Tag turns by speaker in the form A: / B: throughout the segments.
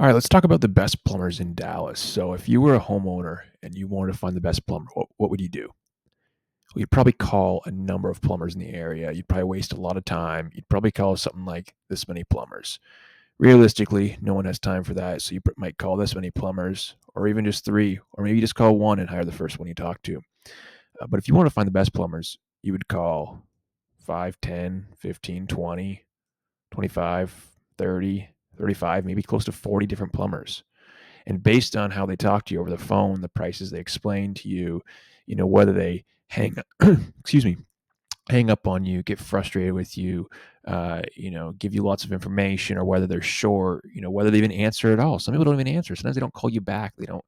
A: All right, let's talk about the best plumbers in Dallas. So, if you were a homeowner and you wanted to find the best plumber, what would you do? Well, you'd probably call a number of plumbers in the area. You'd probably waste a lot of time. You'd probably call something like this many plumbers. Realistically, no one has time for that. So, you might call this many plumbers, or even just three, or maybe just call one and hire the first one you talk to. But if you want to find the best plumbers, you would call 5, 10, 15, 20, 25, 30, 35, maybe close to 40 different plumbers. And based on how they talk to you over the phone, the prices they explain to you, whether they excuse me, hang up on you, get frustrated with you, give you lots of information, or whether they're short, whether they even answer at all. Some people don't even answer. Sometimes they don't call you back. They don't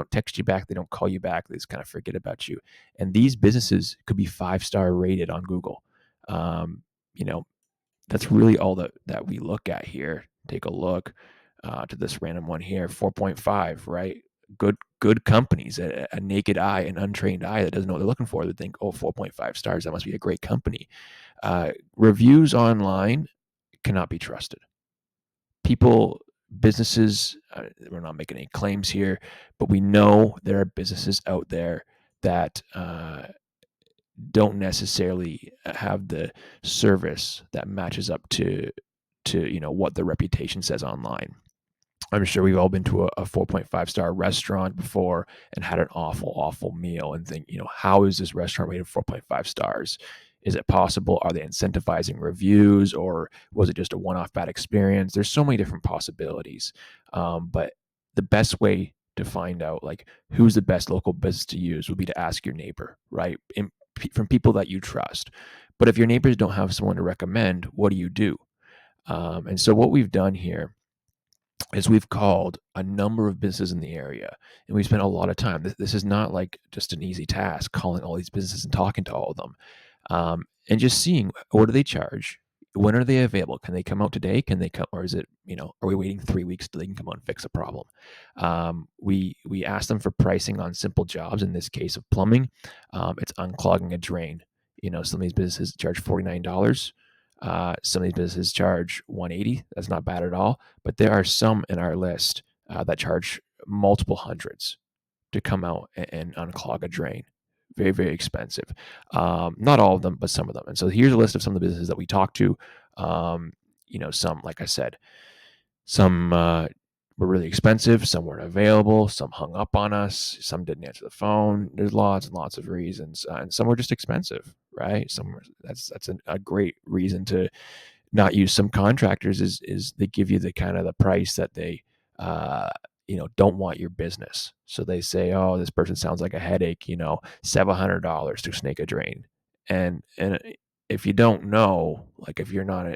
A: text you back. They don't call you back. They just kind of forget about you. And these businesses could be 5-star rated on Google. Um, you know, that's really all that we look at here. Take a look to this random one here, 4.5, right? Good companies. A naked eye, an untrained eye that doesn't know what they're looking for, they think, oh, 4.5 stars, that must be a great company. Reviews online cannot be trusted. Businesses, we're not making any claims here, but we know there are businesses out there that don't necessarily have the service that matches up to what the reputation says online. I'm sure we've all been to a 4.5-star restaurant before and had an awful meal and think, how is this restaurant rated 4.5 stars? Is it possible? Are they incentivizing reviews, or was it just a one-off bad experience? There's so many different possibilities. But the best way to find out like who's the best local business to use would be to ask your neighbor, right? From people that you trust. But if your neighbors don't have someone to recommend, what do you do? And so what we've done here is we've called a number of businesses in the area, and we spent a lot of time. This is not like just an easy task, calling all these businesses and talking to all of them, and just seeing what do they charge, when are they available, can they come out today, can they come, or is it, are we waiting 3 weeks till they can come out and fix a problem? We asked them for pricing on simple jobs. In this case of plumbing, it's unclogging a drain. Some of these businesses charge $49. Some of these businesses charge 180. That's not bad at all. But there are some in our list that charge multiple hundreds to come out and unclog a drain. Very, very expensive. Not all of them, but some of them. And so here's a list of some of the businesses that we talked to. Some, like I said, some were really expensive, some weren't available, some hung up on us, some didn't answer the phone. There's lots and lots of reasons, and some were just expensive, right? That's a great reason to not use some contractors is they give you the kind of the price that they don't want your business. So they say, oh, this person sounds like a headache, $700 to snake a drain. And if you don't know, like if you're not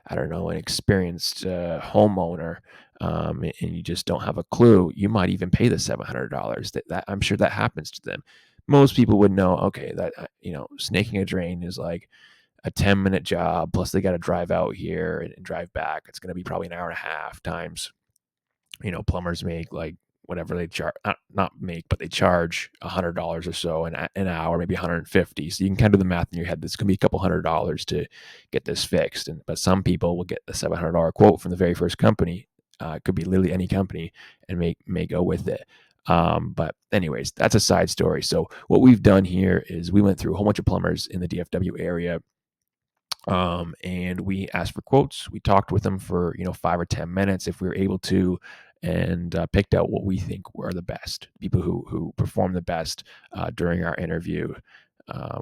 A: I don't know, an experienced homeowner, and you just don't have a clue, you might even pay the $700. That I'm sure that happens to them. Most people would know, okay, that snaking a drain is like a 10-minute job, plus they got to drive out here and drive back. It's going to be probably an hour and a half times, plumbers make like whatever they charge, not make, but they charge $100 or so an hour, maybe 150. So you can kind of do the math in your head. This can be a couple $100 to get this fixed. But some people will get the $700 quote from the very first company. It could be literally any company, and may go with it. But anyways, that's a side story. So what we've done here is we went through a whole bunch of plumbers in the DFW area, and we asked for quotes. We talked with them for 5 or 10 minutes if we were able to, and picked out what we think were the best people who perform the best during our interview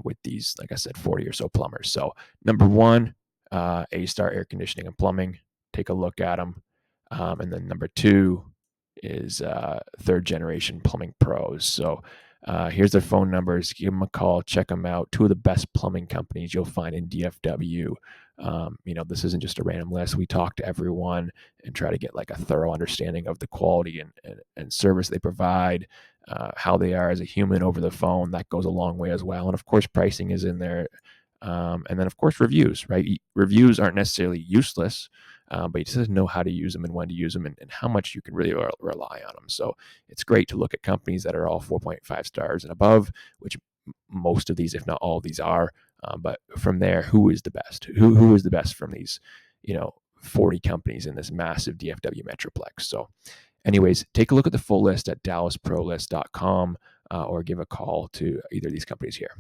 A: with these, like I said, 40 or so plumbers. So number one, A-Star Air Conditioning and Plumbing. Take a look at them. And then number two is third generation plumbing pros. So here's their phone numbers. Give them a call. Check them out. Two of the best plumbing companies you'll find in DFW. This isn't just a random list. We talk to everyone and try to get like a thorough understanding of the quality and service they provide, how they are as a human over the phone. That goes a long way as well. And of course, pricing is in there. And then, of course, reviews, right? Reviews aren't necessarily useless, but you just know how to use them and when to use them, and how much you can really rely on them. So it's great to look at companies that are all 4.5 stars and above, which most of these, if not all of these, are. But from there, who is the best? Who is the best from these, 40 companies in this massive DFW metroplex. So anyways, take a look at the full list at dallasprolist.com or give a call to either of these companies here.